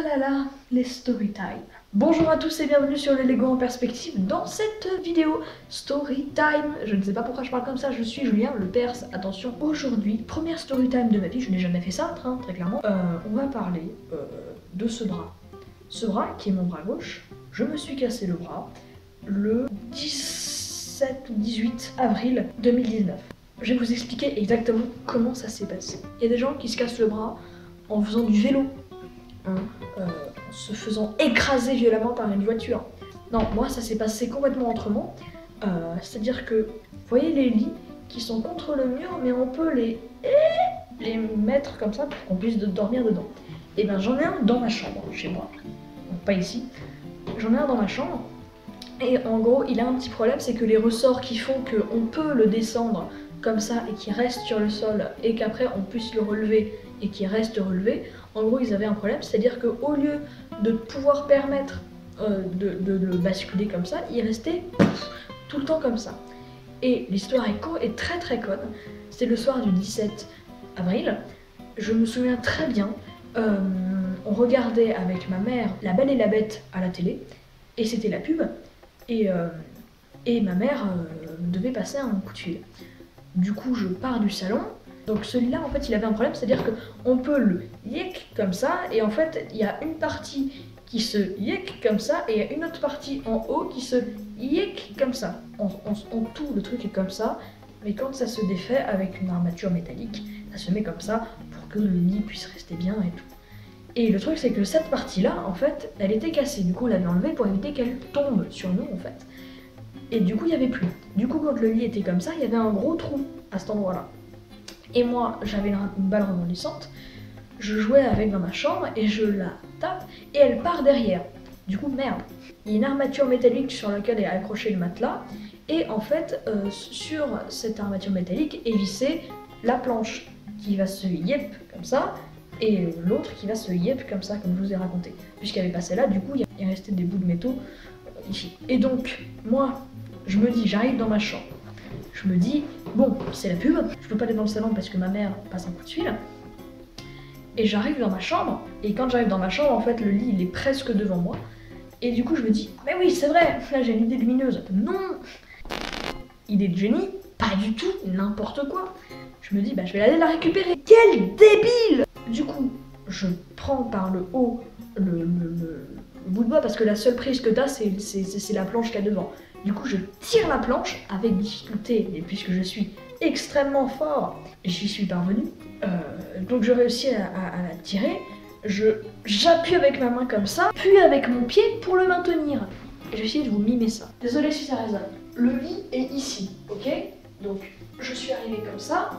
là là, les story time. Bonjour à tous et bienvenue sur les Lego en perspective dans cette vidéo story time. Je ne sais pas pourquoi je parle comme ça, je suis Julien le Perse. Attention, aujourd'hui, première story time de ma vie, je n'ai jamais fait ça, très clairement. On va parler de ce bras. Ce bras qui est mon bras gauche, je me suis cassé le bras le 17 ou 18 avril 2019. Je vais vous expliquer exactement comment ça s'est passé. Il y a des gens qui se cassent le bras en faisant du vélo. En se faisant écraser violemment par une voiture. Non, moi ça s'est passé complètement autrement. C'est-à-dire que, vous voyez les lits qui sont contre le mur, mais on peut les mettre comme ça pour qu'on puisse dormir dedans. Et bien j'en ai un dans ma chambre, chez moi. Donc pas ici. J'en ai un dans ma chambre. Et en gros, il a un petit problème, c'est que les ressorts qui font qu'on peut le descendre comme ça et qu'il reste sur le sol et qu'après on puisse le relever et qu'il reste relevé, en gros ils avaient un problème, c'est-à-dire qu'au lieu de pouvoir permettre de le basculer comme ça, il restait tout le temps comme ça. Et l'histoire est très conne. C'est le soir du 17 avril, je me souviens très bien, on regardait avec ma mère La Belle et la Bête à la télé, et c'était la pub, et ma mère devait passer un coup de fil. Du coup je pars du salon. Donc celui-là, en fait, il avait un problème, c'est-à-dire qu'on peut le yek comme ça, et en fait, il y a une partie qui se yek comme ça, et il y a une autre partie en haut qui se yek comme ça. En tout, le truc est comme ça, mais quand ça se défait avec une armature métallique, ça se met comme ça pour que le lit puisse rester bien et tout. Et le truc, c'est que cette partie-là, en fait, elle était cassée. Du coup, on l'avait enlevée pour éviter qu'elle tombe sur nous, en fait. Et du coup, il n'y avait plus. Du coup, quand le lit était comme ça, il y avait un gros trou à cet endroit-là. Et moi, j'avais une balle rebondissante, je jouais avec dans ma chambre et je la tape et elle part derrière. Du coup, merde. Il y a une armature métallique sur laquelle est accroché le matelas et en fait, sur cette armature métallique est vissée la planche qui va se yep comme ça et l'autre qui va se yep comme ça, comme je vous ai raconté. Puisqu'elle est passée là, du coup, il est resté des bouts de métaux ici. Et donc, moi, je me dis, j'arrive dans ma chambre. Je me dis, bon, c'est la pub, je peux pas aller dans le salon parce que ma mère passe un coup de fil. Et j'arrive dans ma chambre, et quand j'arrive dans ma chambre, en fait, le lit, il est presque devant moi. Et du coup, je me dis, mais oui, c'est vrai, là, j'ai une idée lumineuse. Non! Idée de génie? Pas du tout, n'importe quoi. Je me dis, bah, je vais aller la récupérer. Quel débile! Du coup, je prends par le haut le bout de bois, parce que la seule prise que t'as, c'est la planche qu'il y a devant. Du coup, je tire la planche avec difficulté, et puisque je suis extrêmement fort, j'y suis parvenu. Donc je réussis à la tirer. J'appuie avec ma main comme ça, puis avec mon pied pour le maintenir. Et je vais essayer de vous mimer ça. Désolé si ça résonne. Le lit est ici, ok? Donc je suis arrivée comme ça.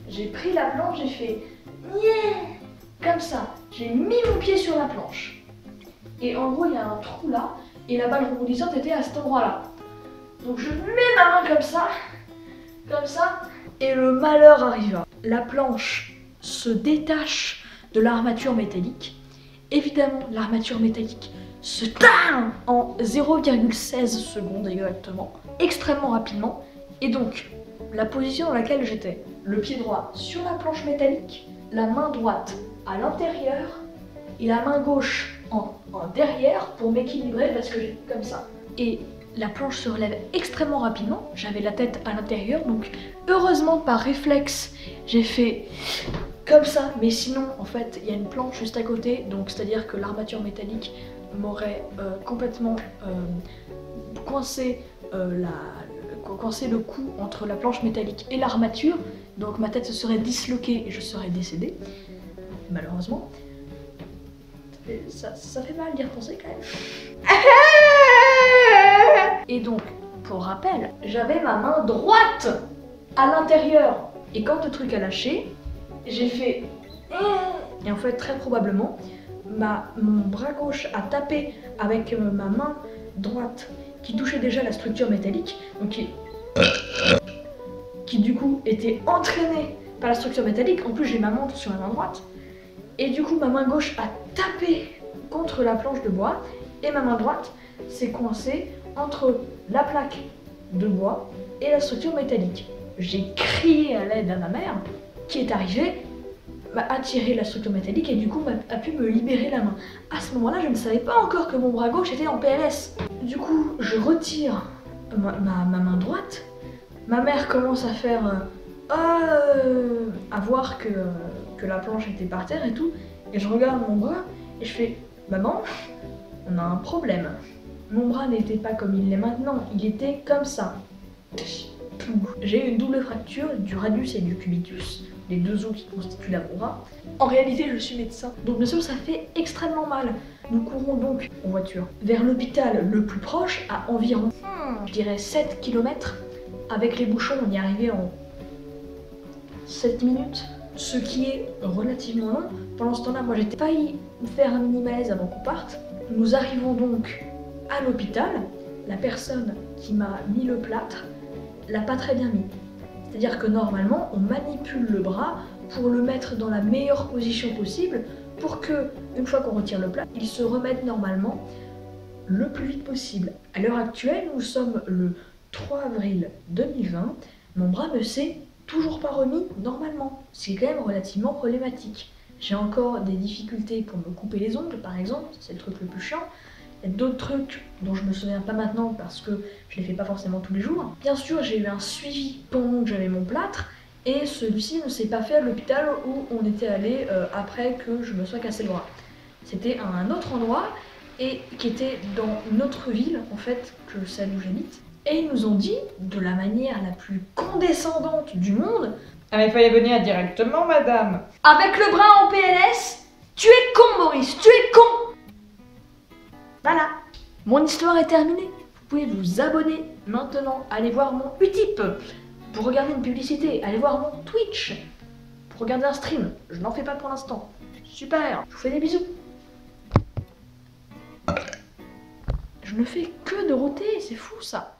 J'ai pris la planche, j'ai fait yeah! Comme ça. J'ai mis mon pied sur la planche. Et en gros, il y a un trou là. Et la balle rebondissante était à cet endroit-là. Donc je mets ma main comme ça, et le malheur arriva. La planche se détache de l'armature métallique. Évidemment, l'armature métallique se tend en 0,16 secondes exactement, extrêmement rapidement. Et donc, la position dans laquelle j'étais, le pied droit sur la planche métallique, la main droite à l'intérieur, et la main gauche en derrière pour m'équilibrer parce que j'ai comme ça. Et la planche se relève extrêmement rapidement, j'avais la tête à l'intérieur, donc heureusement par réflexe j'ai fait comme ça, mais sinon en fait il y a une planche juste à côté, donc c'est à dire que l'armature métallique m'aurait complètement coincé le cou entre la planche métallique et l'armature, donc ma tête se serait disloquée et je serais décédée, malheureusement. Ça fait mal d'y repenser quand même. Et donc, pour rappel, j'avais ma main droite à l'intérieur. Et quand le truc a lâché, j'ai fait... Et en fait, très probablement, mon bras gauche a tapé avec ma main droite qui touchait déjà la structure métallique, donc qui du coup était entraînée par la structure métallique. En plus, j'ai ma montre sur la main droite. Et du coup, ma main gauche a tapé contre la planche de bois et ma main droite s'est coincée entre la plaque de bois et la structure métallique. J'ai crié à l'aide à ma mère qui est arrivée m'a attiré la structure métallique et du coup a pu me libérer la main. À ce moment-là, je ne savais pas encore que mon bras gauche était en PLS. Du coup, je retire ma main droite. Ma mère commence à faire à voir que la planche était par terre et tout. Et je regarde mon bras et je fais maman, on a un problème. Mon bras n'était pas comme il l'est maintenant, il était comme ça. J'ai eu une double fracture du radius et du cubitus, les deux os qui constituent l'avant-bras. En réalité, je suis médecin, donc bien sûr ça fait extrêmement mal. Nous courons donc en voiture vers l'hôpital le plus proche, à environ, je dirais 7 km. Avec les bouchons, on y est arrivé en 7 minutes, ce qui est relativement long. Pendant ce temps-là, moi j'étais failli faire un mini malaise avant qu'on parte. Nous arrivons donc à l'hôpital. La personne qui m'a mis le plâtre l'a pas très bien mis. C'est-à-dire que normalement, on manipule le bras pour le mettre dans la meilleure position possible pour que, une fois qu'on retire le plâtre, il se remette normalement le plus vite possible. À l'heure actuelle, nous sommes le 3 avril 2020. Mon bras ne s'est toujours pas remis normalement, ce qui est quand même relativement problématique. J'ai encore des difficultés pour me couper les ongles, par exemple, c'est le truc le plus chiant. Il y a d'autres trucs dont je me souviens pas maintenant parce que je les fais pas forcément tous les jours. Bien sûr, j'ai eu un suivi pendant que j'avais mon plâtre et celui-ci ne s'est pas fait à l'hôpital où on était allé après que je me sois cassé le bras. C'était à un autre endroit et qui était dans une autre ville en fait que celle où j'habite. Et ils nous ont dit, de la manière la plus condescendante du monde, ah mais il fallait venir directement, madame. Avec le bras en PLS, tu es con Maurice, tu es con. Voilà, mon histoire est terminée. Vous pouvez vous abonner maintenant, allez voir mon Utip pour regarder une publicité, allez voir mon Twitch pour regarder un stream. Je n'en fais pas pour l'instant. Super, je vous fais des bisous. Je ne fais que de roter, c'est fou ça.